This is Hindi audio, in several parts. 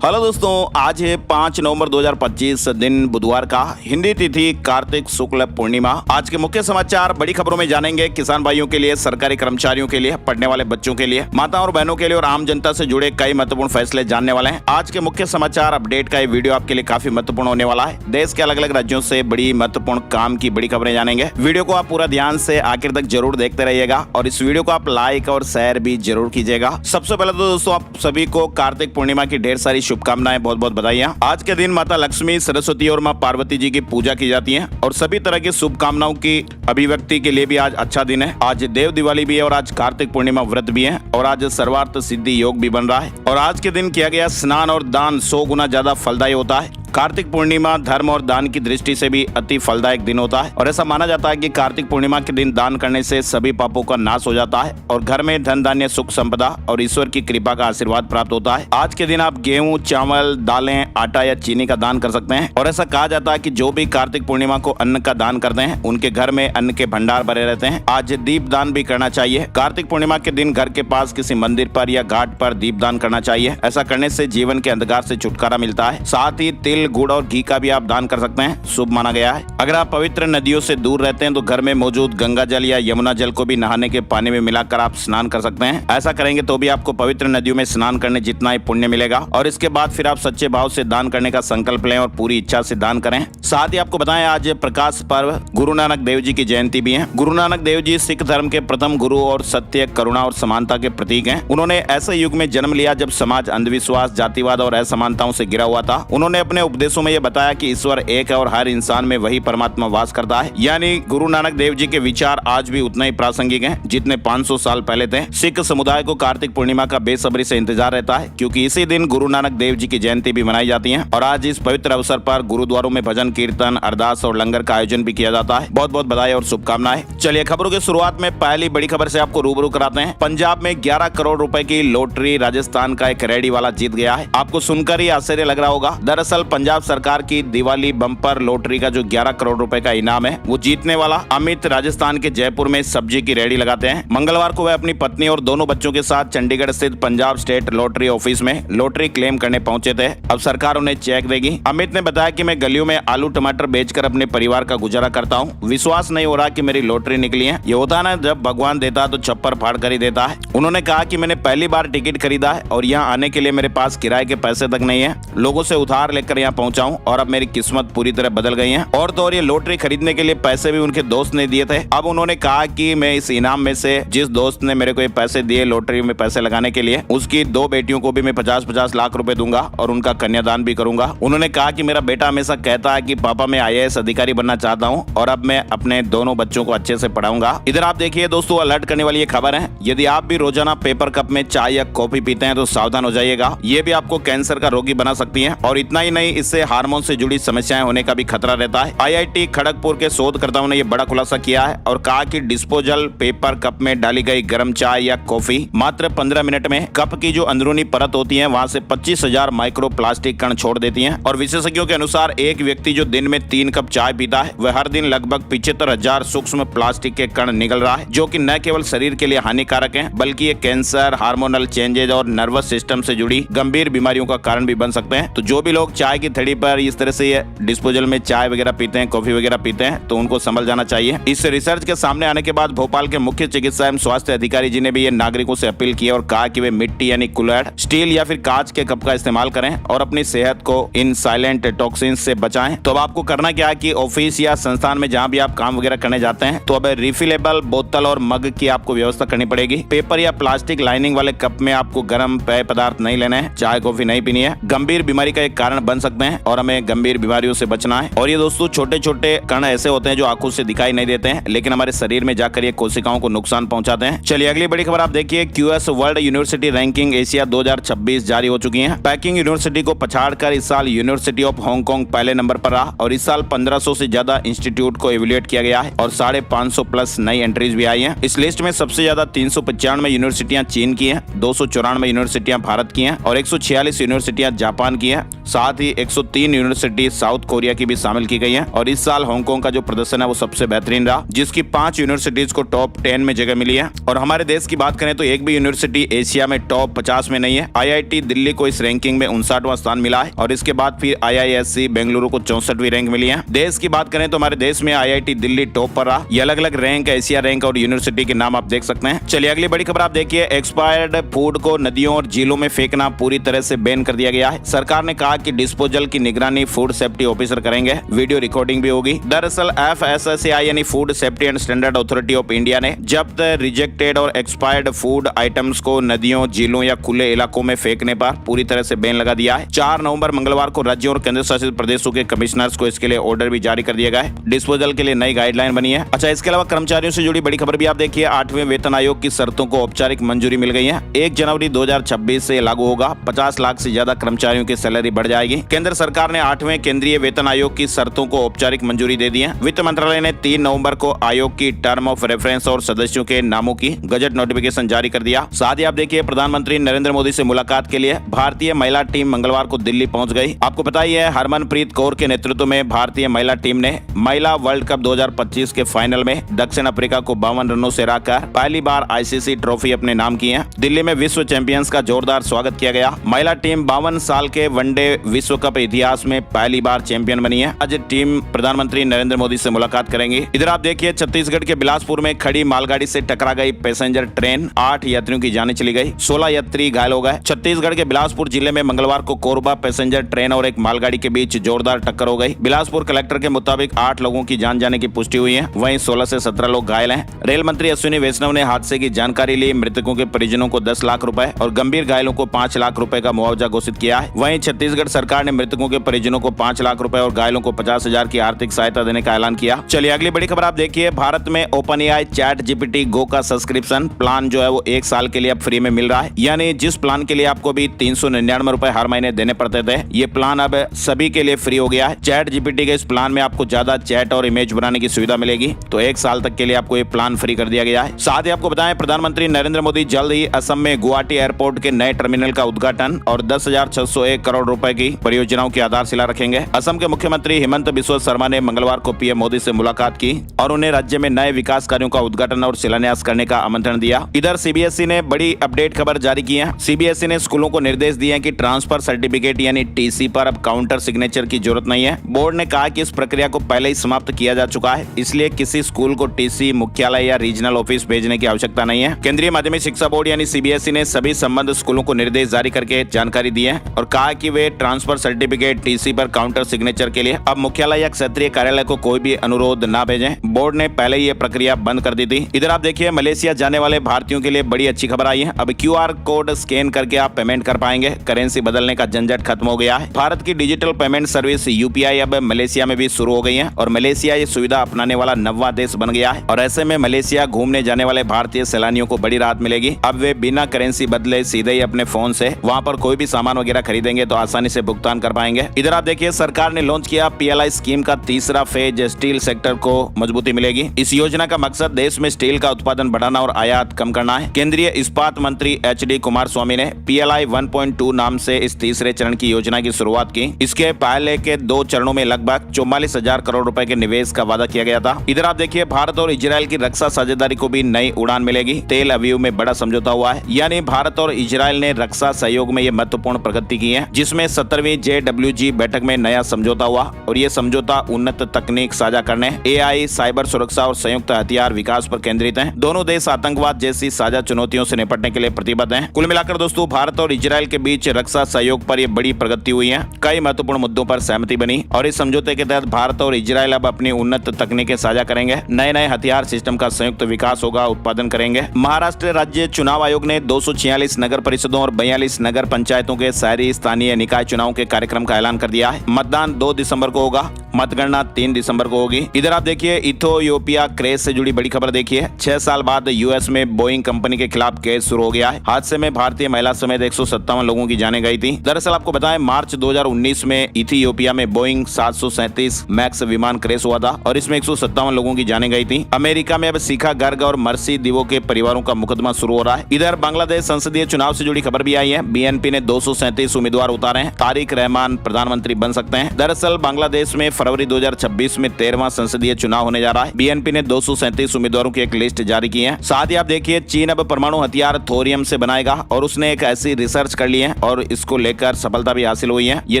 हेलो दोस्तों, आज है 5 नवंबर 2025 दिन बुधवार का, हिंदी तिथि कार्तिक शुक्ल पूर्णिमा। आज के मुख्य समाचार बड़ी खबरों में जानेंगे। किसान भाइयों के लिए, सरकारी कर्मचारियों के लिए, पढ़ने वाले बच्चों के लिए, माताओं और बहनों के लिए और आम जनता से जुड़े कई महत्वपूर्ण फैसले जानने वाले हैं। आज के मुख्य समाचार अपडेट का ये वीडियो आपके लिए काफी महत्वपूर्ण होने वाला है। देश के अलग अलग राज्यों से बड़ी महत्वपूर्ण काम की बड़ी खबरें जानेंगे। वीडियो को आप पूरा ध्यान से आखिर तक जरूर देखते रहिएगा और इस वीडियो को आप लाइक और शेयर भी जरूर कीजिएगा। सबसे पहले तो दोस्तों आप सभी को कार्तिक पूर्णिमा की ढेर सारी शुभकामनाएं, बहुत बहुत बधाइयां। आज के दिन माता लक्ष्मी, सरस्वती और मां पार्वती जी की पूजा की जाती है और सभी तरह की शुभकामनाओं की अभिव्यक्ति के लिए भी आज अच्छा दिन है। आज देव दिवाली भी है और आज कार्तिक पूर्णिमा व्रत भी है और आज सर्वार्थ सिद्धि योग भी बन रहा है और आज के दिन किया गया स्नान और दान 100 गुना ज्यादा फलदायी होता है। कार्तिक पूर्णिमा धर्म और दान की दृष्टि से भी अति फलदायक दिन होता है और ऐसा माना जाता है कि कार्तिक पूर्णिमा के दिन दान करने से सभी पापों का नाश हो जाता है और घर में धन धान्य, सुख संपदा और ईश्वर की कृपा का आशीर्वाद प्राप्त होता है। आज के दिन आप गेहूं, चावल, दालें, आटा या चीनी का दान कर सकते हैं और ऐसा कहा जाता है कि जो भी कार्तिक पूर्णिमा को अन्न का दान करते हैं उनके घर में अन्न के भंडार भरे रहते हैं। आज दीप दान भी करना चाहिए। कार्तिक पूर्णिमा के दिन घर के पास किसी मंदिर पर या घाट पर दीप दान करना चाहिए। ऐसा करने से जीवन के अंधकार से छुटकारा मिलता है। साथ ही तिल, गुड़ और घी का भी आप दान कर सकते हैं, शुभ माना गया है। अगर आप पवित्र नदियों से दूर रहते हैं तो घर में मौजूद गंगा जल या यमुना जल को भी नहाने के पानी में मिलाकर आप स्नान कर सकते हैं। ऐसा करेंगे तो भी आपको पवित्र नदियों में स्नान करने जितना ही पुण्य मिलेगा और इसके बाद फिर आप सच्चे भाव से दान करने का संकल्प लें और पूरी इच्छा से दान करें। साथ ही आपको बताएं आज प्रकाश पर्व गुरु नानक देव जी की जयंती भी है। गुरु नानक देव जी सिख धर्म के प्रथम गुरु और सत्य, करुणा और समानता के प्रतीक हैं। उन्होंने ऐसे युग में जन्म लिया जब समाज अंधविश्वास, जातिवाद और असमानताओं से घिरा हुआ था। उन्होंने अपने उपदेशों में यह बताया कि ईश्वर एक है और हर इंसान में वही परमात्मा वास करता है। यानी गुरु नानक देव जी के विचार आज भी उतना ही प्रासंगिक हैं जितने 500 साल पहले थे। सिख समुदाय को कार्तिक पूर्णिमा का बेसब्री से इंतजार रहता है क्योंकि इसी दिन गुरु नानक देव जी की जयंती भी मनाई जाती है और आज इस पवित्र अवसर पर गुरुद्वारों में भजन, कीर्तन, अरदास और लंगर का आयोजन भी किया जाता है। बहुत बहुत बधाई और शुभकामनाएं। चलिए खबरों की शुरुआत में पहली बड़ी खबर से आपको रूबरू कराते हैं। पंजाब में 11 करोड़ रुपए की लॉटरी राजस्थान का एक रेडी वाला जीत गया है। आपको सुनकर ही आश्चर्य लग रहा होगा। दरअसल पंजाब सरकार की दिवाली बम्पर लॉटरी का जो 11 करोड़ रुपए का इनाम है वो जीतने वाला अमित राजस्थान के जयपुर में सब्जी की रेडी लगाते हैं। मंगलवार को वह अपनी पत्नी और दोनों बच्चों के साथ चंडीगढ़ स्थित पंजाब स्टेट लॉटरी ऑफिस में लॉटरी क्लेम करने पहुंचे थे। अब सरकार उन्हें चेक देगी। अमित ने बताया कि मैं गलियों में आलू टमाटर बेचकर अपने परिवार का गुजारा करता हूं। विश्वास नहीं हो रहा कि मेरी लॉटरी निकली है। ये होता है ना, जब भगवान देता है तो छप्पर फाड़ कर ही देता है। उन्होंने कहा कि मैंने पहली बार टिकट खरीदा है और यहाँ आने के लिए मेरे पास किराए के पैसे तक नहीं है। लोगों से उधार लेकर यहाँ पहुंचा हूँ और अब मेरी किस्मत पूरी तरह बदल गई है। और तो और ये लॉटरी खरीदने के लिए पैसे भी उनके दोस्त ने दिए थे। अब उन्होंने कहा कि मैं इस इनाम में से जिस दोस्त ने मेरे को ये पैसे दिए लॉटरी में पैसे लगाने के लिए, उसकी 2 बेटियों को भी मैं 50-50 लाख रुपए दूंगा और उनका कन्यादान भी करूंगा। उन्होंने कहा कि मेरा बेटा हमेशा कहता है कि पापा मैं IAS अधिकारी बनना चाहता हूँ और अब मैं अपने दोनों बच्चों को अच्छे से पढ़ाऊंगा। इधर आप देखिए दोस्तों, अलर्ट करने वाली ये खबर है। यदि आप भी रोजाना पेपर कप में चाय या कॉफी पीते हैं तो सावधान हो जाइएगा। ये भी आपको कैंसर का रोगी बना सकती है और इतना ही नहीं, इससे हार्मोन से जुड़ी समस्याएं होने का भी खतरा रहता है। IIT खड़गपुर के शोधकर्ताओं ने यह बड़ा खुलासा किया है और कहा कि डिस्पोजल पेपर कप में डाली गई गर्म चाय या कॉफी मात्र 15 मिनट में कप की जो अंदरूनी परत होती है वहां से 25,000 माइक्रो प्लास्टिक कण छोड़ देती हैं और विशेषज्ञों के अनुसार एक व्यक्ति जो दिन में 3 कप चाय पीता है वह हर दिन लगभग 75,000 सूक्ष्म प्लास्टिक के कण निगल रहा है, जो कि न केवल शरीर के लिए हानिकारक है बल्कि ये कैंसर, हार्मोनल चेंजेज और नर्वस सिस्टम से जुड़ी गंभीर बीमारियों का कारण भी बन सकते हैं। तो जो भी लोग चाय की थड़ी पर इस तरह से डिस्पोजल में चाय वगैरह पीते हैं, कॉफी वगैरह पीते हैं तो उनको संभल जाना चाहिए। इस रिसर्च के सामने आने के बाद भोपाल के मुख्य चिकित्सा एवं स्वास्थ्य अधिकारी जी ने भी ये नागरिकों से अपील की और कहा कि वे मिट्टी यानी कुल्हड़, स्टील या फिर कांच के कप का इस्तेमाल करें और अपनी सेहत को इन साइलेंट टॉक्सिन्स से बचाएं। तो अब आपको करना क्या है कि ऑफिस या संस्थान में जहां भी आप काम वगैरह करने जाते हैं तो अब रिफिलेबल बोतल और मग की आपको व्यवस्था करनी पड़ेगी। पेपर या प्लास्टिक लाइनिंग वाले कप में आपको गर्म पेय पदार्थ नहीं लेने हैं, चाय कॉफी नहीं पीनी है। गंभीर बीमारी का एक कारण बन सकते हैं और हमें गंभीर बीमारियों से बचना है। और ये दोस्तों छोटे छोटे कण ऐसे होते हैं जो आंखों से दिखाई नहीं देते हैं लेकिन हमारे शरीर में जाकर ये कोशिकाओं को नुकसान पहुंचाते हैं। चलिए अगली बड़ी खबर आप देखिए। QS world university ranking Asia 2026 जारी हो चुकी है। पैकिंग यूनिवर्सिटी को पछाड़कर इस साल यूनिवर्सिटी ऑफ हांगकांग पहले नंबर पर रहा और इस साल 1500 से ज्यादा इंस्टीट्यूट को इवेल्युएट किया गया है और 550 प्लस नई एंट्रीज भी आई हैं। इस लिस्ट में सबसे ज्यादा 395 यूनिवर्सिटियां चीन की हैं, 294 यूनिवर्सिटियां भारत की हैं और 146 यूनिवर्सिटियां जापान की हैं। साथ ही 103 यूनिवर्सिटी साउथ कोरिया की भी शामिल की गई है। और इस साल हांगकांग का जो प्रदर्शन है वो सबसे बेहतरीन रहा, जिसकी 5 यूनिवर्सिटीज को टॉप 10 में जगह मिली है। और हमारे देश की बात करें तो एक भी यूनिवर्सिटी एशिया में टॉप 50 में नहीं है। IIT दिल्ली को इस रैंकिंग में 59वां स्थान मिला है और इसके बाद फिर IISc बेंगलुरु को 64वीं रैंक मिली है। देश की बात करें तो हमारे देश में IIT दिल्ली टॉप पर रहा। ये अलग अलग रैंक, एशिया रैंक और यूनिवर्सिटी के नाम आप देख सकते हैं। चलिए अगली बड़ी खबर आप देखिए। एक्सपायर्ड फूड को नदियों और झीलों में फेंकना पूरी तरह से बैन कर दिया गया है। सरकार ने कहा कि डिस्पोजल की निगरानी फूड सेफ्टी ऑफिसर करेंगे, वीडियो रिकॉर्डिंग भी होगी। दरअसल FSSAI यानी food safety and standard authority of India ने जब्त रिजेक्टेड और एक्सपायर्ड फूड आइटम्स को नदियों, झीलों या खुले इलाकों में फेंकने पर पूरी तरह से बैन लगा दिया है। 4 नवंबर मंगलवार को राज्यों और केंद्र शासित प्रदेशों के कमिश्नर्स को इसके लिए ऑर्डर भी जारी कर दिया गया है। डिस्पोजल के लिए नई गाइडलाइन बनी है। अच्छा, इसके अलावा कर्मचारियों से जुड़ी बड़ी खबर भी आप देखिए। 8वें वेतन आयोग की शर्तों को औपचारिक मंजूरी मिल गई है। 1 जनवरी 2026 से लागू होगा। 50 लाख से ज्यादा कर्मचारियों की सैलरी बढ़ जाएगी। केंद्र सरकार ने 8वें केंद्रीय वेतन आयोग की शर्तों को औपचारिक मंजूरी दे दी है। वित्त मंत्रालय ने 3 नवंबर को आयोग की टर्म ऑफ रेफरेंस और सदस्यों के नामों की गजट नोटिफिकेशन जारी कर दिया। साथ ही आप देखिए, प्रधानमंत्री नरेंद्र मोदी से मुलाकात के लिए भारतीय महिला टीम मंगलवार को दिल्ली पहुंच गई। आपको पता ही है, हरमनप्रीत कौर के नेतृत्व में भारतीय महिला टीम ने महिला वर्ल्ड कप 2025 के फाइनल में दक्षिण अफ्रीका को 52 रनों से हराकर पहली बार ICC ट्रॉफी अपने नाम की है। दिल्ली में विश्व चैंपियंस का जोरदार स्वागत किया गया। महिला टीम 52 साल के वनडे विश्व कप इतिहास में पहली बार चैंपियन बनी है। आज टीम प्रधानमंत्री नरेंद्र मोदी से मुलाकात करेंगी। इधर आप देखिए, छत्तीसगढ़ के बिलासपुर में खड़ी मालगाड़ी से टकरा गई पैसेंजर ट्रेन, 8 यात्रियों की जानें चली गई, 16 यात्री घायल हो गए। छत्तीसगढ़ के बिलासपुर जिले में मंगलवार को कोरबा पैसेंजर ट्रेन और एक मालगाड़ी के बीच जोरदार टक्कर हो गई। बिलासपुर कलेक्टर के मुताबिक 8 लोगों की जान जाने की पुष्टि हुई है, वहीं 16 से 17 लोग घायल हैं। रेल मंत्री अश्विनी वैष्णव ने हादसे की जानकारी ली। मृतकों के परिजनों को 10 लाख रुपए और गंभीर घायलों को 5 लाख रुपए का मुआवजा घोषित किया है। वहीं छत्तीसगढ़ सरकार ने मृतकों के परिजनों को 5 लाख रुपए और घायलों को 50,000 की आर्थिक सहायता देने का ऐलान किया। चलिए अगली बड़ी खबर आप देखिए। भारत में OpenAI ChatGPT Go का सब्सक्रिप्शन प्लान जो है वो 1 साल के लिए अब फ्री में मिल रहा है। यानी जिस प्लान के लिए आपको भी 399 रुपए हर महीने देने पड़ते थे, ये प्लान अब सभी के लिए फ्री हो गया है। ChatGPT के इस प्लान में आपको ज्यादा चैट और इमेज बनाने की सुविधा मिलेगी, तो 1 साल तक के लिए आपको ये प्लान फ्री कर दिया गया है। साथ ही आपको बताएं, प्रधानमंत्री नरेंद्र मोदी जल्द ही असम में गुवाहाटी एयरपोर्ट के नए टर्मिनल का उद्घाटन और 10,601 करोड़ रुपए की परियोजनाओं की आधारशिला रखेंगे। असम के मुख्यमंत्री हेमंत बिस्वा शर्मा ने मंगलवार को PM मोदी से मुलाकात की और उन्हें राज्य में नए विकास कार्यों का उद्घाटन और शिलान्यास करने का आमंत्रण दिया। इधर CBSE ने बड़ी अपडेट खबर जारी की है। CBSE ने स्कूलों को निर्देश दिए हैं कि ट्रांसफर सर्टिफिकेट यानी TC पर अब काउंटर सिग्नेचर की जरूरत नहीं है। बोर्ड ने कहा कि इस प्रक्रिया को पहले ही समाप्त किया जा चुका है, इसलिए किसी स्कूल को TC मुख्यालय या रीजनल ऑफिस भेजने की आवश्यकता नहीं है। केंद्रीय माध्यमिक शिक्षा बोर्ड यानी CBSE ने सभी संबंधित स्कूलों को निर्देश जारी करके जानकारी दी है और कहा कि वे ट्रांसफर सर्टिफिकेट TC पर काउंटर सिग्नेचर के लिए अब मुख्यालय या क्षेत्रीय कार्यालय को कोई भी अनुरोध न भेजें। बोर्ड ने पहले ही ये प्रक्रिया बंद कर दी थी। इधर आप देखिए, मलेशिया जाने वाले भारतीयों के लिए बड़ी अच्छी खबर आई है। अब QR कोड स्कैन करके आप पेमेंट कर पाएंगे। करेंसी बदलने का झंझट खत्म हो गया है। भारत की डिजिटल पेमेंट सर्विस UPI अब मलेशिया में भी शुरू हो गई है और मलेशिया ये सुविधा अपनाने वाला 9वां देश बन गया है। और ऐसे में मलेशिया घूमने जाने वाले भारतीय सैलानियों को बड़ी राहत मिलेगी। अब वे बिना करेंसी बदले सीधे ही अपने फोन से वहां पर कोई भी सामान वगैरह खरीदेंगे तो आसानी से भुगतान कर पाएंगे। इधर आप देखिए, सरकार ने लॉन्च किया PLI स्कीम का तीसरा फेज। स्टील सेक्टर को मजबूती मिलेगी। इस योजना का मकसद देश में स्टील का उत्पादन बढ़ाना और आयात कम करना है। केंद्रीय इस्पात मंत्री HD कुमारस्वामी ने PLI 1.2 नाम से इस तीसरे चरण की योजना की शुरुआत की। इसके पहले के 2 चरणों में लगभग 44,000 करोड़ रुपए के निवेश का वादा किया गया था। इधर आप देखिए, भारत और इजरायल की रक्षा साझेदारी को भी नई उड़ान मिलेगी। तेल अवीव में बड़ा समझौता हुआ है, यानी भारत और इजरायल ने रक्षा सहयोग में ये महत्वपूर्ण प्रगति की है, जिसमें 17वीं JWG बैठक में नया समझौता हुआ और ये समझौता उन्नत तकनीक साझा करने, AI, साइबर सुरक्षा और संयुक्त हथियार विकास पर केंद्रित है। दोनों देश आतंकवाद जैसी साझा चुनौतियों से निपटने के लिए प्रतिबद्ध हैं। कुल मिलाकर दोस्तों, भारत और इजरायल के बीच रक्षा सहयोग पर यह बड़ी प्रगति हुई है। कई महत्वपूर्ण मुद्दों पर सहमति बनी और इस समझौते के तहत भारत और इजरायल अब अपनी उन्नत तकनीकें साझा करेंगे। नए हथियार सिस्टम का संयुक्त विकास होगा, उत्पादन करेंगे। महाराष्ट्र राज्य चुनाव आयोग ने 246 नगर परिषदों और 42 नगर पंचायतों के शहरी स्थानीय निकाय चुनाव के कार्यक्रम का ऐलान कर दिया है। मतदान 2 दिसंबर को होगा। मतगणना 3 दिसंबर को होगी। इधर आप देखिए इथियोपिया क्रेज से जुड़ी बड़ी खबर देखिए। 6 साल बाद यूएस में बोइंग कंपनी के खिलाफ केस शुरू हो गया है। हादसे में भारतीय महिला समेत 157 लोगों की जानें गई थी। दरअसल आपको बताएं मार्च 2019 में इथियोपिया में बोइंग 737 मैक्स विमान क्रैश हुआ था और इसमें 157 लोगों की जानें गई थी। अमेरिका में अब शिखा गर्ग और मर्सी दिवो के परिवारों का मुकदमा शुरू हो रहा है। इधर बांग्लादेश संसदीय चुनाव से जुड़ी खबर भी आई है। बीएनपी ने 237 उम्मीदवार उतारे हैं। तारिक रहमान प्रधानमंत्री बन सकते हैं। दरअसल बांग्लादेश में फरवरी 2026 में 13वां संसदीय चुनाव होने जा रहा है। बीएनपी ने 237 उम्मीदवारों की एक लिस्ट जारी की है। साथ ही आप देखिए चीन अब परमाणु हथियार थोरियम से बनाएगा और उसने एक ऐसी रिसर्च कर ली है और इसको लेकर सफलता भी हासिल हुई है। ये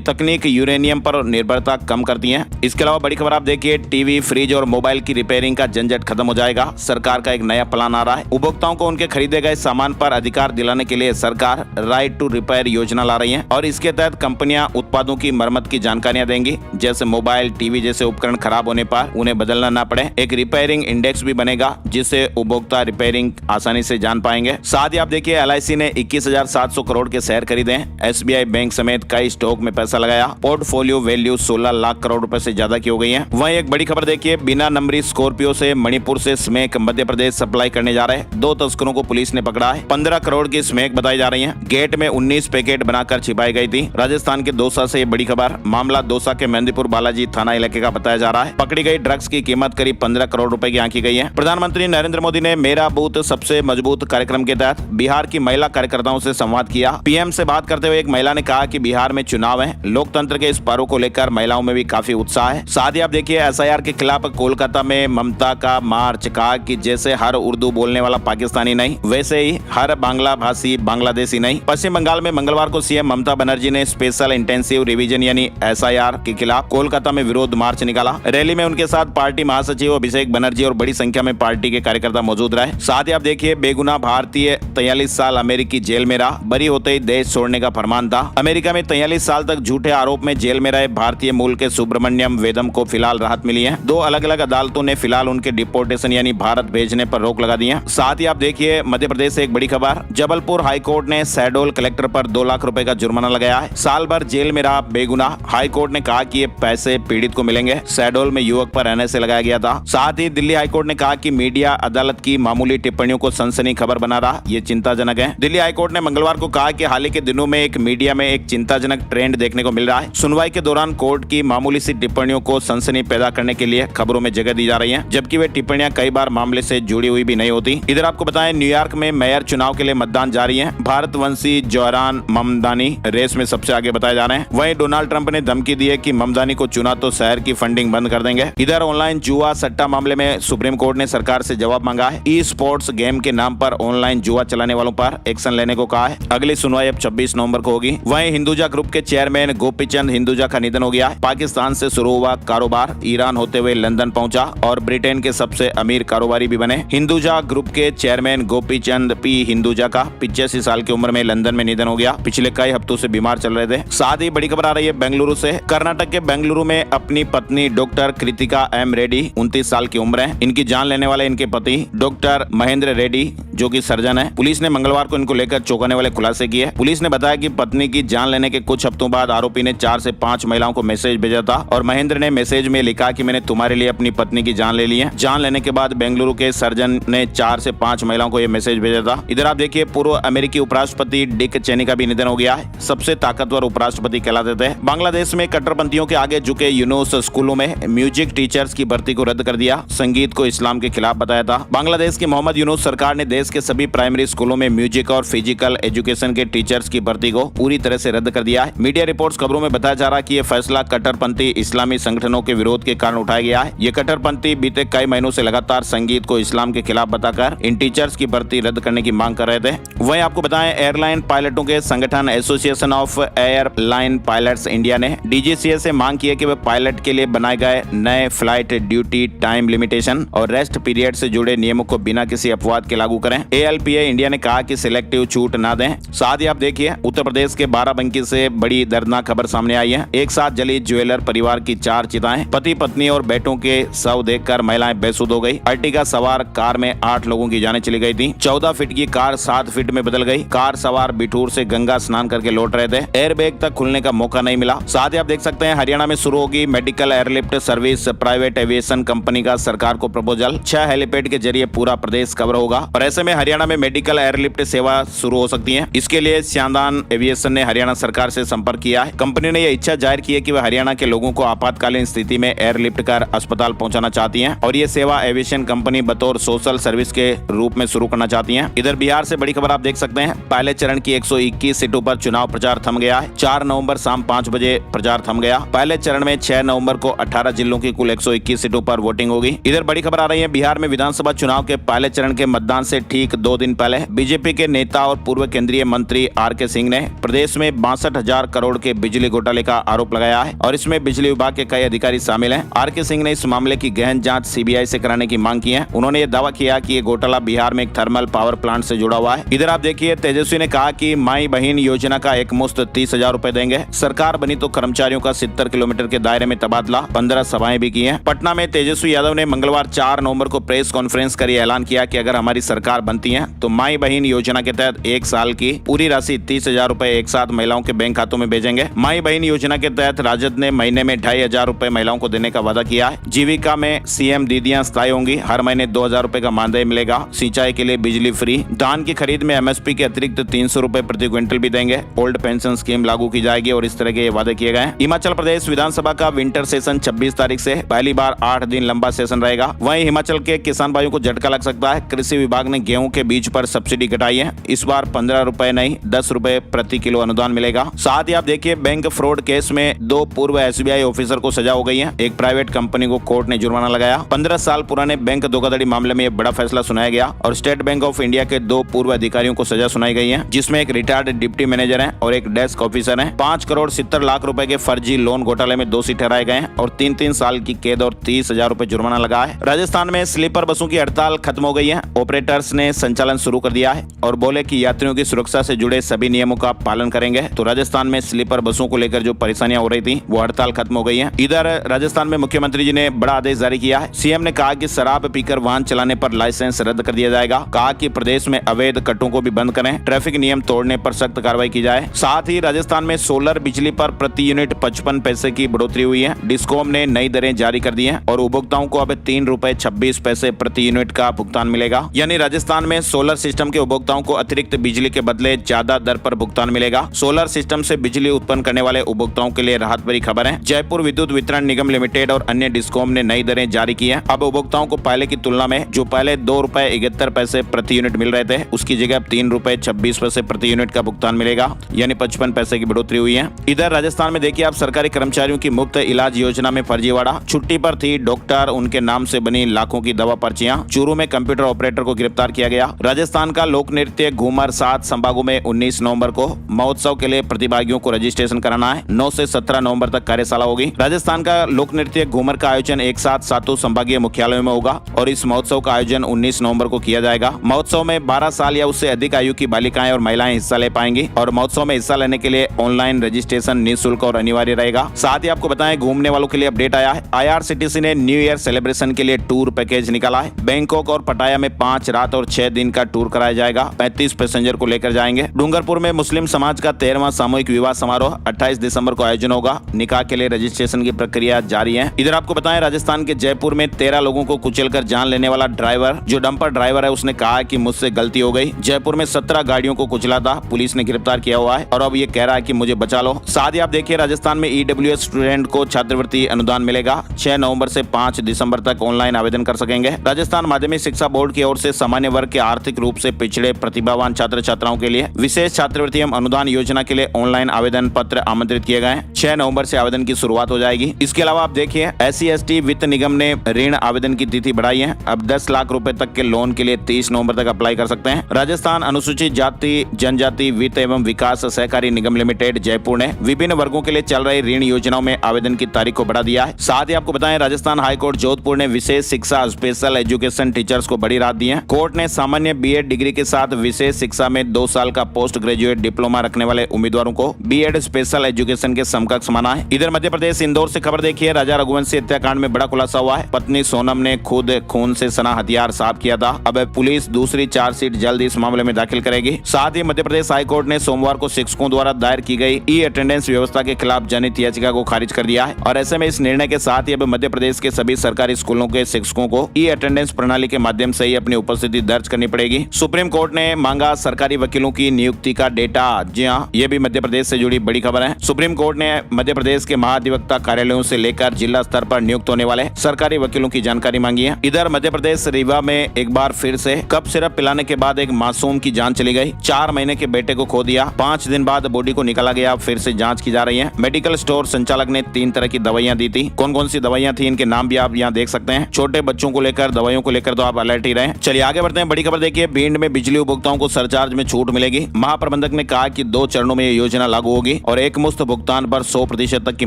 तकनीक यूरेनियम पर निर्भरता कम करती है। इसके अलावा बड़ी खबर आप देखिए टीवी, फ्रिज और मोबाइल की रिपेयरिंग का झंझट खत्म हो जाएगा। सरकार का एक नया प्लान आ रहा है। उपभोक्ताओं को उनके खरीदे गए सामान पर अधिकार दिलाने के लिए सरकार राइट टू रिपेयर योजना ला रही है और इसके तहत कंपनियां उत्पादों की मरम्मत की जानकारियां देंगी। जैसे मोबाइल, टीवी जैसे उपकरण खराब होने पर उन्हें बदलना ना पड़े। एक रिपेयरिंग इंडेक्स भी बनेगा जिससे उपभोक्ता रिपेयरिंग आसानी से जान पाएंगे। साथ ही आप देखिए एलआईसी ने 21,700 करोड़ के शेयर खरीदे हैं। एसबीआई बैंक समेत कई स्टॉक में पैसा लगाया। पोर्टफोलियो वैल्यू 16 लाख करोड़ रुपए से ज्यादा की हो गई है। वहीं एक बड़ी खबर देखिए बिना नंबरी स्कॉर्पियो से मणिपुर से स्मैक मध्य प्रदेश सप्लाई करने जा रहे हैं। 2 तस्करों को पुलिस ने पकड़ा है। 15 करोड़ की स्मैक बताई जा रही है। गेट में 19 पैकेट बनाकर छिपाई गई थी। राजस्थान के दौसा से बड़ी खबर। मामला दौसा के मेहंदीपुर बालाजी थाना इलाके का बताया जा रहा है। पकड़ी गई ड्रग्स की कीमत करीब 15 करोड़ रुपए की आंकी गई है। प्रधानमंत्री नरेंद्र मोदी ने मेरा बूथ सबसे मजबूत कार्यक्रम के तहत बिहार की महिला कार्यकर्ताओं से संवाद किया। पीएम से बात करते हुए एक महिला ने कहा कि बिहार में चुनाव है, लोकतंत्र के इस पर्व को लेकर महिलाओं में भी काफी उत्साह है। साथ ही आप देखिए एसआईआर के खिलाफ कोलकाता में ममता का मार्च। कहा कि जैसे हर उर्दू बोलने वाला पाकिस्तानी नहीं, वैसे ही हर बांग्ला भाषी बांग्लादेशी नहीं। पश्चिम बंगाल में मंगलवार को सीएम ममता बनर्जी ने स्पेशल इंटेंसिव रिवीजन यानी एसआईआर के खिलाफ कोलकाता में विरोध मार्च निकाला। रैली में उनके साथ पार्टी महासचिव अभिषेक बनर्जी और बड़ी संख्या में पार्टी के कार्यकर्ता मौजूद रहे। साथ ही आप देखिए बेगुनाह भारतीय 43 साल अमेरिकी जेल में रहा। बरी होते ही देश छोड़ने का फरमान था। अमेरिका में 43 साल तक झूठे आरोप में जेल में रहे भारतीय मूल के सुब्रमण्यम वेदम को फिलहाल राहत मिली है। 2 अलग अलग अदालतों ने फिलहाल उनके डिपोर्टेशन यानी भारत भेजने पर रोक लगा दी है। साथ ही आप देखिए मध्य प्रदेश से एक बड़ी खबर। जबलपुर हाईकोर्ट ने शहडोल कलेक्टर पर 2 लाख रुपए का जुर्माना लगाया है। साल भर जेल में रहा बेगुनाह। हाईकोर्ट ने कहा कि ये पैसे पीड़ित को मिलेंगे। शहडोल में युवक पर एनएसए लगाया गया था। साथ ही दिल्ली हाईकोर्ट ने कहा कि मीडिया अदालत की मामूली टिप्पणियों को सनसनी खबर बना रहा, ये चिंताजनक है। दिल्ली हाईकोर्ट ने मंगलवार को कहा कि हाल ही के दिनों में एक मीडिया में एक चिंताजनक ट्रेंड देखने को मिल रहा है। सुनवाई के दौरान कोर्ट की मामूली सी टिप्पणियों को सनसनी पैदा करने के लिए खबरों में जगह दी जा रही है, जबकि वे टिप्पणियां कई बार मामले से जुड़ी हुई भी नहीं होती। इधर आपको बताएं न्यूयॉर्क में मेयर चुनाव के लिए मतदान जारी है। भारतवंशी जोरान ममदानी रेस में सबसे आगे बताए जा रहे हैं। वहीं डोनाल्ड ट्रंप ने धमकी दी है कि ममदानी को चुना तो शहर की फंडिंग बंद कर देंगे। इधर ऑनलाइन जुआ सट्टा मामले में सुप्रीम कोर्ट ने सरकार से जवाब मांगा है। ई स्पोर्ट्स गेम के नाम पर ऑनलाइन जुआ चलाने वालों पर एक्शन लेने को कहा है। अगली सुनवाई अब 26 नवंबर को होगी। वहीं हिंदुजा ग्रुप के चेयरमैन गोपीचंद हिंदुजा का निधन हो गया है। पाकिस्तान से शुरू हुआ कारोबार ईरान होते हुए लंदन पहुंचा और ब्रिटेन के सबसे अमीर कारोबारी भी बने। हिंदुजा ग्रुप के चेयरमैन गोपीचंद पी हिंदुजा का 85 साल की उम्र में लंदन में निधन हो गया। पिछले कई हफ्तों से बीमार चल रहे थे। साथ ही बड़ी खबर आ रही है बेंगलुरु से। कर्नाटक के बेंगलुरु में अपनी पत्नी डॉक्टर कृतिका एम रेड्डी 29 साल की उम्र है। इनकी जान लेने वाले इनके पति डॉक्टर महेंद्र रेड्डी जो कि सर्जन है। पुलिस ने मंगलवार को इनको लेकर चौंकाने वाले खुलासे किए। पुलिस ने बताया कि पत्नी की जान लेने के कुछ हफ्तों बाद आरोपी ने 4 से 5 महिलाओं को मैसेज भेजा था और महेंद्र ने मैसेज में लिखा कि मैंने तुम्हारे लिए अपनी पत्नी की जान ले ली है। जान लेने के बाद बेंगलुरु के सर्जन ने 4 से 5 महिलाओं को यह मैसेज भेजा था। इधर आप देखिए पूर्व अमेरिकी उपराष्ट्रपति डिक चेनी का भी निधन हो गया है। सबसे ताकतवर उपराष्ट्रपति कहलाते थे। बांग्लादेश में कट्टरपंथियों के आगे झुके यूनुस स्कूलों में म्यूजिक टीचर्स की भर्ती को रद्द कर दिया। संगीत को इस्लाम के खिलाफ बताया था। बांग्लादेश की मोहम्मद यूनुस सरकार ने देश के सभी प्राइमरी स्कूलों में म्यूजिक और फिजिकल एजुकेशन के टीचर्स की भर्ती को पूरी तरह से रद्द कर दिया है। मीडिया रिपोर्ट्स खबरों में बताया जा रहा है कि यह फैसला कट्टरपंथी इस्लामी संगठनों के विरोध के कारण उठाया गया है। ये कट्टरपंथी बीते कई महीनों से लगातार संगीत को इस्लाम के खिलाफ बताकर इन टीचर्स की भर्ती रद्द करने की मांग कर रहे थे। वहीं आपको बताएं एयरलाइन पायलटों के संगठन association of airline pilots India ने डीजीसीए से मांग की है कि वे पायलट के लिए बनाए गए नए फ्लाइट ड्यूटी टाइम लिमिटेशन और रेस्ट पीरियड से जुड़े नियमों को बिना किसी अपवाद के लागू करें। एएलपीए इंडिया ने कहा कि सिलेक्टिव छूट न दें। साथ ही आप देखिए उत्तर प्रदेश के बाराबंकी से बड़ी दर्दनाक खबर सामने आई है। एक साथ जली ज्वेलर परिवार की 4 चिताएं। पति पत्नी और बेटों के शव देखकर महिलाएं बेसुध हो गई। अर्टिगा सवार कार में 8 लोगों की जानें चली गई थी। 14 फीट की कार 7 फीट में बदल गई। कार सवार बिठूर से गंगा स्नान करके लौट रहे थे। एयरबैग तक खुलने का मौका नहीं मिला। साथ ही आप देख सकते हैं हरियाणा में शुरू होगी होगी medical airlift service private aviation company का सरकार को प्रपोजल। 6 हेलीपैड के जरिए पूरा प्रदेश कवर होगा और ऐसे में हरियाणा में मेडिकल एयरलिफ्ट सेवा शुरू हो सकती है। इसके लिए स्यांदान एविएशन ने हरियाणा सरकार से संपर्क किया है। कंपनी ने यह इच्छा जाहिर की है कि वह हरियाणा के लोगों को आपातकालीन स्थिति में एयरलिफ्ट कर अस्पताल पहुंचाना चाहती है और ये सेवा एविएशन कंपनी बतौर सोशल सर्विस के रूप में शुरू करना चाहती है। इधर बिहार से बड़ी खबर आप देख सकते हैं। पहले चरण की 121 सीटों पर चुनाव प्रचार थम गया है। 4 नवंबर शाम 5 बजे प्रचार थम गया। पहले चरण में 6 नवंबर को 18 जिलों की कुल 121 सीटों पर वोटिंग होगी। इधर बड़ी खबर आ रही है, बिहार में विधानसभा चुनाव के पहले चरण के मतदान से ठीक 2 दिन पहले बीजेपी के नेता और पूर्व केंद्रीय मंत्री आर.के. सिंह ने प्रदेश में 62,000 करोड़ के बिजली घोटाले का आरोप लगाया है और इसमें बिजली विभाग के कई अधिकारी शामिल हैं। आर.के. सिंह ने इस मामले की गहन जांच सीबीआई से कराने की मांग की है। उन्होंने ये दावा किया कि ये घोटाला बिहार में एक थर्मल पावर प्लांट से जुड़ा हुआ है। इधर आप देखिए, तेजस्वी ने कहा कि माई बहन योजना का एक मुश्त 30,000 रुपए देंगे। सरकार बनी तो कर्मचारियों का 70 किलोमीटर के दायरे में तबादला। 15 सभाएं भी की हैं। पटना में तेजस्वी यादव ने मंगलवार 4 नवंबर को प्रेस कॉन्फ्रेंस कर यह ऐलान किया कि अगर हमारी सरकार बनती है तो माई बहन योजना के तहत 1 साल की पूरी राशि 30,000 रुपए एक साथ महिलाओं के बैंक खातों में भेजेंगे। माई बहन योजना के तहत राजद ने महीने में 2,500 रुपए महिलाओं को देने का वादा किया है। जीविका में सीएम दीदियां स्थायी होंगी। हर महीने 2,000 रुपए का मानदेय मिलेगा। सिंचाई के लिए बिजली फ्री। धान की खरीद में एमएसपी के अतिरिक्त 300 रुपए प्रति क्विंटल भी देंगे। ओल्ड पेंशन स्कीम लागू की जाएगी और इस तरह के वादे किए गए हैं। हिमाचल प्रदेश विधानसभा का विंटर सेशन 26 तारीख से पहली बार 8 दिन लंबा सेशन रहेगा। वहीं हिमाचल के किसान भाइयों को झटका लग सकता है। कृषि विभाग ने गेहूं के बीज पर सब्सिडी घटाई है। इस बार 15 रुपए नहीं 10 रुपए प्रति किलो अनुदान मिलेगा। साथ ही आप देखिए, बैंक फ्रॉड केस में 2 पूर्व एसबीआई ऑफिसर को सजा हो गई है। एक प्राइवेट कंपनी को कोर्ट ने जुर्माना लगाया। 15 साल पुराने बैंक धोखाधड़ी मामले में बड़ा फैसला सुनाया गया और स्टेट बैंक ऑफ इंडिया के 2 पूर्व अधिकारियों को सजा सुनाई गई है, जिसमें एक रिटायर्ड डिप्टी मैनेजर है और एक डेस्क ऑफिसर है। 5 करोड़ 70 लाख रुपए के फर्जी लोन घोटाले में दोषी ठहराए गए हैं और 3-3 साल की कैद और 30,000 रुपए जुर्माना लगा है। राजस्थान में स्लीपर बसों की हड़ताल खत्म हो गई है। ऑपरेटर्स ने संचालन शुरू कर दिया है और बोले कि यात्रियों की सुरक्षा से जुड़े सभी नियमों का पालन करेंगे। तो राजस्थान में स्लीपर बसों को लेकर जो परेशानियां हो रही थी वो हड़ताल खत्म हो गई है। इधर राजस्थान में मुख्यमंत्री जी ने बड़ा आदेश जारी किया है। सीएम ने कहा कि शराब पीकर वाहन चलाने पर लाइसेंस रद्द कर दिया जाएगा। कहा कि प्रदेश में अवैध कट्टों को भी बंद करें। ट्रैफिक नियम तोड़ने पर सख्त कार्रवाई की जाए। साथ ही राजस्थान में सोलर बिजली पर प्रति यूनिट 55 पैसे की बढ़ोतरी हुई है। डिस्कॉम ने नई दरें जारी कर दी हैं और उपभोक्ताओं को अब 3 रुपए 26 पैसे प्रति यूनिट का भुगतान मिलेगा। यानी राजस्थान में सोलर सिस्टम के उपभोक्ताओं को अतिरिक्त बिजली के बदले ज्यादा दर पर भुगतान मिलेगा। सोलर सिस्टम से बिजली उत्पन्न करने वाले उपभोक्ताओं के लिए राहत भरी खबर है। जयपुर विद्युत वितरण निगम लिमिटेड और अन्य डिस्कॉम ने नई दरें जारी की है। अब उपभोक्ताओं को पहले की तुलना में जो पहले 2 रुपए 71 पैसे प्रति यूनिट मिल रहे थे, उसकी जगह 3 रुपए 26 पैसे प्रति यूनिट का भुगतान मिलेगा, यानी 55 पैसे की बढ़ोतरी हुई है। इधर राजस्थान में देखिए, आप सरकारी कर्मचारियों की मुफ्त इलाज योजना में फर्जीवाड़ा। छुट्टी पर थी डॉक्टर, उनके नाम से बनी लाखों की दवा पर्चियां। चूरू में कंप्यूटर ऑपरेटर को गिरफ्तार किया गया। राजस्थान का लोक नृत्य घूमर 7 संभागों में 19 नवंबर को। महोत्सव के लिए प्रतिभागियों को रजिस्ट्रेशन कराना है। 9 से 17 नवंबर तक कार्यशाला होगी। राजस्थान का लोक नृत्य घूमर का आयोजन एक साथ 7 संभागीय मुख्यालयों में होगा और इस महोत्सव का आयोजन 19 नवंबर को किया जाएगा। महोत्सव में 12 साल या उससे अधिक आयु की बालिकाएं और महिलाएं हिस्सा ले पाएंगी और महोत्सव में हिस्सा लेने के लिए ऑनलाइन रजिस्ट्रेशन निःशुल्क और अनिवार्य रहेगा। साथ ही आपको बताएं, घूमने वालों के लिए अपडेट आया है। IRCTC ने न्यू ईयर सेलिब्रेशन के लिए टूर पैकेज निकाला है। बैंकॉक और पटाया में 5 रात और 6 दिन का टूर कराया जाएगा। 35 पैसेंजर को लेकर जाएंगे। डूंगरपुर में मुस्लिम समाज का 13वां सामूहिक विवाह समारोह 28 दिसंबर को आयोजन होगा। निकाह के लिए रजिस्ट्रेशन की प्रक्रिया जारी है। इधर आपको बताएं, राजस्थान के जयपुर में 13 लोगों को कुचलकर जान लेने वाला ड्राइवर, जो डंपर ड्राइवर है, उसने कहा कि मुझसे गलती हो गई। जयपुर में 17 गाड़ियों को कुचला था। पुलिस ने गिरफ्तार किया हुआ है और अब ये कह रहा है कि मुझे बचा लो। साथ ही आप देखिए, राजस्थान में EWS स्टूडेंट को छात्रवृत्ति अनुदान मिलेगा। 6 नवंबर से 5 दिसंबर तक ऑनलाइन आवेदन कर सकेंगे। राजस्थान माध्यमिक शिक्षा बोर्ड की ओर से सामान्य वर्ग के आर्थिक रूप से पिछड़े प्रतिभावान छात्र छात्राओं के लिए विशेष छात्रवृत्ति एवं अनुदान योजना के लिए ऑनलाइन आवेदन पत्र आमंत्रित किए गए हैं। 6 नवंबर से आवेदन की शुरुआत हो जाएगी। इसके अलावा आप देखिए, SC/ST वित्त निगम ने ऋण आवेदन की तिथि बढ़ाई है। अब 10 लाख रुपए तक के लोन के लिए 30 नवंबर तक अप्लाई कर सकते हैं। राजस्थान अनुसूचित जाति जनजाति वित्त एवं विकास सहकारी निगम लिमिटेड जयपुर ने विभिन्न वर्गों के लिए चल रही ऋण योजनाओं में आवेदन की तारीख को बढ़ा दिया है। साथ ही आपको बताएं, राजस्थान हाईकोर्ट जोधपुर ने विशेष शिक्षा स्पेशल एजुकेशन टीचर्स को बड़ी राहत दी है। कोर्ट ने सामान्य B.Ed डिग्री के साथ विशेष शिक्षा में 2 साल का पोस्ट ग्रेजुएट डिप्लोमा रखने वाले उम्मीदवारों को B.Ed स्पेशल एजुकेशन के समकक्ष माना है। इधर मध्य प्रदेश इंदौर से खबर देखिए, राजा रघुवंशी हत्याकांड में बड़ा खुलासा हुआ है। पत्नी सोनम ने खुद खून से सना हथियार साफ किया था। अब पुलिस दूसरी चार्जशीट जल्द इस मामले में दाखिल करेगी। साथ ही मध्य प्रदेश हाईकोर्ट ने सोमवार को शिक्षकों द्वारा दायर की गई ई-अटेंडेंस व्यवस्था के खिलाफ जनहित याचिका को खारिज कर दिया है और ऐसे में इस निर्णय के साथ ही अब मध्य प्रदेश के सभी सरकारी स्कूलों के शिक्षकों को ई अटेंडेंस प्रणाली के माध्यम से ही अपनी उपस्थिति दर्ज करनी पड़ेगी। सुप्रीम कोर्ट ने मांगा सरकारी वकीलों की नियुक्ति का डेटा। जी हां, ये भी मध्य प्रदेश से जुड़ी बड़ी खबर है। सुप्रीम कोर्ट ने मध्य प्रदेश के महाधिवक्ता कार्यालयों से लेकर जिला स्तर पर नियुक्त होने वाले सरकारी वकीलों की जानकारी मांगी है। इधर मध्य प्रदेश रीवा में एक बार फिर से कफ सिरप पिलाने के बाद एक मासूम की जान चली गई। 4 महीने के बेटे को खो दिया। 5 दिन बाद बॉडी को निकाला गया। फिर से जांच की जा रही है। मेडिकल स्टोर संचालक ने 3 तरह की दवाइयां दी थी। कौन कौन सी दवाइयां थी, इनके नाम भी आप यहाँ देख सकते हैं। छोटे बच्चों को लेकर, दवाइयों को लेकर तो आप अलर्ट ही रहे। चलिए आगे बढ़ते हैं। बड़ी खबर देखिए, भिंड में बिजली उपभोक्ताओं को सरचार्ज में छूट मिलेगी। महाप्रबंधक ने कहा कि 2 चरणों में ये योजना लागू होगी और एक मुश्त भुगतान पर 100% तक की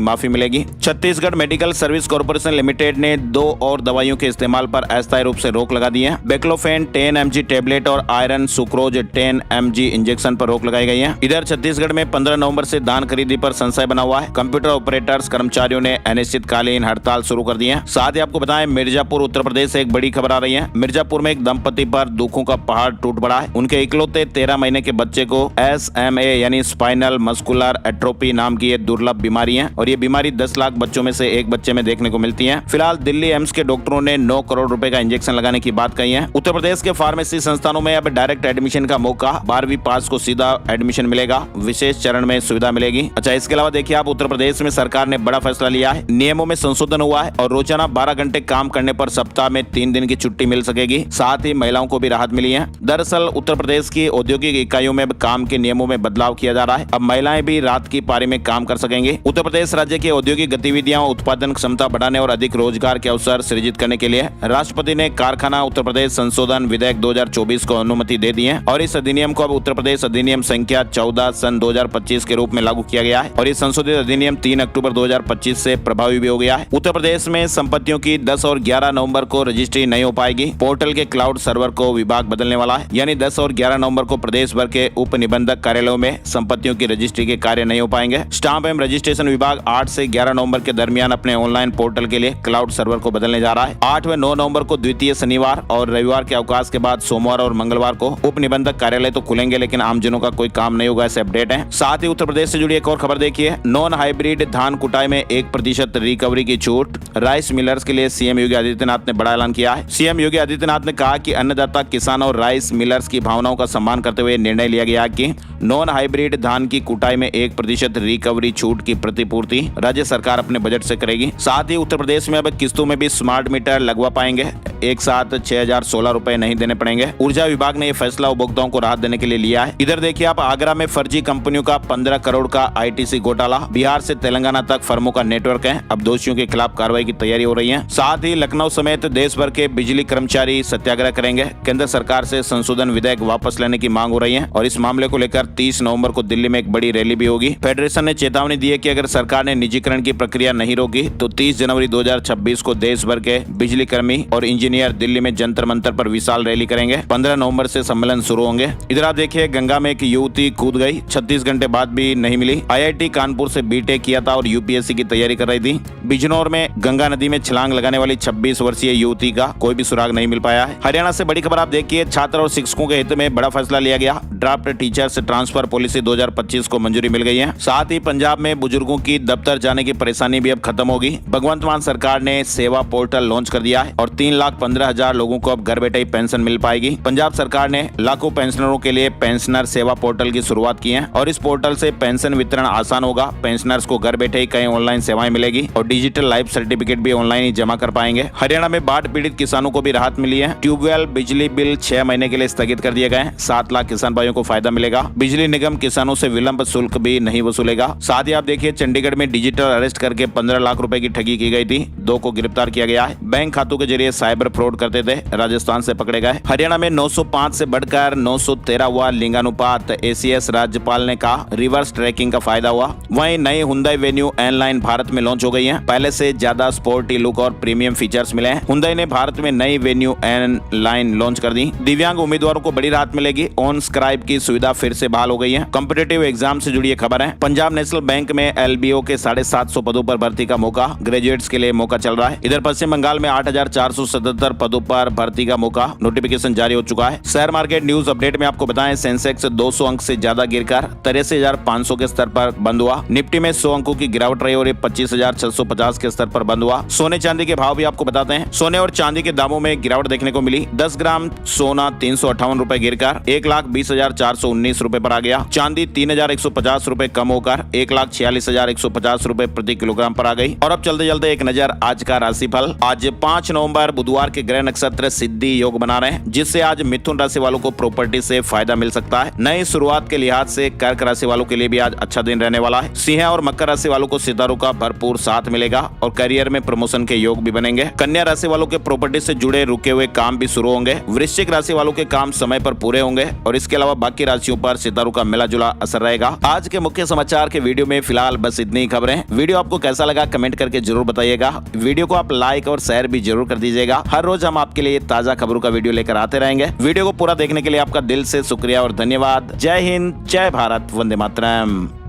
माफी मिलेगी। Chhattisgarh medical service corporation limited ने 2 और दवाइयों के इस्तेमाल पर अस्थायी रूप से रोक लगा दी है। बेक्लोफेन 10 mg टेबलेट और आयरन सुक्रोज 10 mg इंजेक्शन पर रोक लगाई गई है। इधर छत्तीसगढ़ में 15 नवंबर से धान खरीदी पर संशय बना हुआ है। कंप्यूटर ऑपरेटर्स कर्मचारियों ने अनिश्चितकालीन हड़ताल शुरू कर दी है। साथ ही आपको बताएं, मिर्जापुर उत्तर प्रदेश से एक बड़ी खबर आ रही है। मिर्जापुर में एक दंपति पर दुखों का पहाड़ टूट पड़ा है। उनके इकलौते 13 महीने के बच्चे को SMA यानी स्पाइनल मस्कुलर एट्रोफी नाम की एक दुर्लभ बीमारी है और ये बीमारी 10 लाख बच्चों में से एक बच्चे में देखने को मिलती है। फिलहाल दिल्ली एम्स के डॉक्टरों ने 9 करोड़ रुपए का इंजेक्शन लगाने की बात कही है। उत्तर प्रदेश के फार्मेसी संस्थानों में अब डायरेक्ट एडमिशन का मौका। 12वीं पास को सीधा एडमिशन मिलेगा। विशेष चरण में सुविधा मिलेगी। अच्छा, इसके अलावा देखिए आप, उत्तर प्रदेश में सरकार ने बड़ा फैसला लिया है। नियमों में संशोधन हुआ है और रोजाना 12 घंटे काम करने पर सप्ताह में 3 दिन की छुट्टी मिल सकेगी। साथ ही महिलाओं को भी राहत मिली है। दरअसल उत्तर प्रदेश की औद्योगिक इकाइयों में काम के नियमों में बदलाव किया जा रहा है। अब महिलाएं भी रात की पारी में काम कर सकेंगी। उत्तर प्रदेश राज्य की औद्योगिक गतिविधियां, उत्पादन क्षमता बढ़ाने और अधिक रोजगार के अवसर सृजित करने के लिए राष्ट्रपति ने कारखाना उत्तर प्रदेश संशोधन विधेयक 2024 को अनुमति दे दी है और इस अधिनियम को अब उत्तर प्रदेश अधिनियम संख्या 14 सन 2025 के रूप में लागू किया गया है और इस संशोधित अधिनियम 3 अक्टूबर 2025 से प्रभावी भी हो गया है। उत्तर प्रदेश में संपत्तियों की 10 और 11 नवंबर को रजिस्ट्री नहीं हो पाएगी। पोर्टल के क्लाउड सर्वर को विभाग बदलने वाला है, यानी 10 और 11 नवंबर को प्रदेश भर के उप निबंधक कार्यालयों में संपत्तियों की रजिस्ट्री के कार्य नहीं हो पाएंगे। स्टाम्प एवं रजिस्ट्रेशन विभाग 8 से 11 नवंबर के दरमियान अपने ऑनलाइन पोर्टल के लिए क्लाउड सर्वर को बदलने जा रहा है। 8 व 9 नवंबर को द्वितीय शनिवार और रविवार के अवकाश के बाद सोमवार और मंगलवार को उप निबंधक कार्यालय तो खुलेंगे, लेकिन आमजनों का कोई काम नहीं होगा, ऐसे अपडेट है। साथ ही उत्तर प्रदेश से जुड़ी एक और खबर देखिए, नॉन हाइब्रिड धान कुटाई में 1% रिकवरी की छूट। राइस मिलर्स के लिए सीएम योगी आदित्यनाथ ने बड़ा ऐलान किया है। सीएम योगी आदित्यनाथ ने कहा कि अन्नदाता किसानों और राइस मिलर्स की भावनाओं का सम्मान करते हुए निर्णय लिया गया कि नॉन हाइब्रिड धान की कुटाई में 1% रिकवरी छूट की प्रतिपूर्ति राज्य सरकार अपने बजट से करेगी। साथ ही उत्तर प्रदेश में अब किस्तों में भी स्मार्ट मीटर लगवा पाएंगे। एक साथ 6,016 रुपए नहीं देने पड़ेंगे। ऊर्जा विभाग ने यह फैसला उपभोक्ताओं को राहत देने के लिए लिया है। इधर देखिए आप, आगरा में फर्जी कंपनियों का 15 करोड़ का ITC घोटाला। बिहार से तेलंगाना तक फर्मों का नेटवर्क है। अब दोषियों के खिलाफ कार्रवाई की तैयारी हो रही है। साथ ही लखनऊ समेत देश भर के बिजली कर्मचारी सत्याग्रह करेंगे। केंद्र सरकार से संशोधन विधेयक वापस लेने की मांग हो रही है और इस मामले को लेकर 30 नवंबर को दिल्ली में एक बड़ी रैली भी होगी। फेडरेशन ने चेतावनी दी है कि अगर सरकार ने निजीकरण की प्रक्रिया नहीं रोकी तो 30 जनवरी 2026 को देश भर के बिजली कर्मी और इंजीनियर दिल्ली में जंतर मंतर पर विशाल रैली करेंगे। 15 नवंबर से सम्मेलन शुरू होंगे। इधर आप देखिए, गंगा में एक युवती कूद गई, 36 घंटे बाद भी नहीं मिली। IIT कानपुर से बीटेक किया था और UPSC की तैयारी कर रही थी। बिजनौर में गंगा नदी में छलांग लगाने वाली 26 वर्षीय युवती का कोई भी सुराग नहीं मिल पाया है। हरियाणा से बड़ी खबर आप देखिए, छात्र और शिक्षकों के हित में बड़ा फैसला लिया गया। ड्राफ्ट टीचर्स ट्रांसफर पॉलिसी 2025 को मंजूरी मिल गई है। साथ ही पंजाब में बुजुर्गों की दफ्तर जाने की परेशानी भी अब खत्म होगी। भगवंत मान सरकार ने सेवा पोर्टल लॉन्च कर दिया है और 3,15,000 लोगों को अब घर बैठे ही पेंशन मिल पाएगी। पंजाब सरकार ने लाखों पेंशनरों के लिए पेंशनर सेवा पोर्टल की शुरुआत की है और इस पोर्टल से पेंशन वितरण आसान होगा। पेंशनर्स को घर बैठे ही कई ऑनलाइन सेवाएं मिलेगी और डिजिटल लाइफ सर्टिफिकेट भी ऑनलाइन ही जमा कर पाएंगे। हरियाणा में बाढ़ पीड़ित किसानों को भी राहत मिली है। ट्यूबवेल बिजली बिल 6 महीने के लिए स्थगित कर दिए गए। 7 लाख किसान भाइयों को फायदा मिलेगा। बिजली निगम किसानों से विलंब शुल्क भी नहीं वसूलेगा। साथ ही आप देखिए, चंडीगढ़ में डिजिटल अरेस्ट करके 15 लाख रुपए की ठगी की गई थी। 2 को गिरफ्तार किया गया है। बैंक खातों के जरिए साइबर फ्रॉड करते थे, राजस्थान से पकड़े गए। हरियाणा में 905 से बढ़कर 913 हुआ लिंगानुपात। ACS राज्यपाल ने कहा रिवर्स ट्रैकिंग का फायदा हुआ। वहीं नई Hyundai Venue N Line Bharat में लॉन्च हो गई है। पहले से ज्यादा स्पोर्टी लुक और प्रीमियम फीचर्स मिले हैं। हुंडई ने भारत में नई वेन्यू एन लाइन लॉन्च कर दी। दिव्यांग उम्मीदवारों को बड़ी राहत मिलेगी। ऑन स्क्राइब की सुविधा फिर से बहाल हो गई है। कॉम्पिटिटिव एग्जाम से जुड़ी खबर है। पंजाब नेशनल बैंक में LBO के 750 पदों पर भर्ती का मौका। ग्रेजुएट्स के लिए मौका चल रहा है। इधर पश्चिम बंगाल में 8,477 पदों पर भर्ती का मौका। नोटिफिकेशन जारी हो चुका है। शेयर मार्केट न्यूज अपडेट में आपको बताएं, सेंसेक्स 200 अंक से ज्यादा गिरकर 83,500 के स्तर पर बंद हुआ। निफ्टी में 100 अंकों की गिरावट रही। रही और ये 25,650 के स्तर पर बंद हुआ। सोने चांदी के भाव भी आपको बताते हैं। सोने और चांदी के दामों में गिरावट देखने को मिली। 10 ग्राम सोना 358 रुपए गिरकर 1,20,419 रुपए पर आ गया। चांदी 3,150 रुपए कम होकर 1,46,150 रुपए प्रति किलोग्राम पर आ गई। और अब चलते चलते एक नजर आज का राशिफल। आज 5 नवंबर बुधवार के ग्रह नक्षत्र सिद्धि योग बना रहे हैं, जिससे आज मिथुन राशि वालों को प्रॉपर्टी से फायदा मिल सकता है। नई शुरुआत के लिहाज से कर्क राशि वालों के लिए भी आज अच्छा दिन रहने वाला है। सिंह और मकर राशि वालों को सितारों का भरपूर साथ मिलेगा और करियर में प्रमोशन के योग भी बनेंगे। कन्या राशि वालों के प्रॉपर्टी से जुड़े रुके हुए काम भी शुरू होंगे। वृश्चिक राशि वालों के काम समय पर पूरे होंगे और इसके अलावा बाकी राशियों पर सितारों का मिला जुला असर रहेगा। आज के मुख्य समाचार के वीडियो में फिलहाल बस इतनी ही खबरें। वीडियो आपको कैसा लगा कमेंट करके जरूर बताइएगा। वीडियो को आप लाइक और शेयर भी जरूर कर दीजिएगा। हर रोज हम आपके लिए ताजा खबरों का वीडियो लेकर आते रहेंगे। वीडियो को पूरा देखने के लिए आपका दिल से शुक्रिया और धन्यवाद। जय हिंद, जय भारत, वंदे मातरम।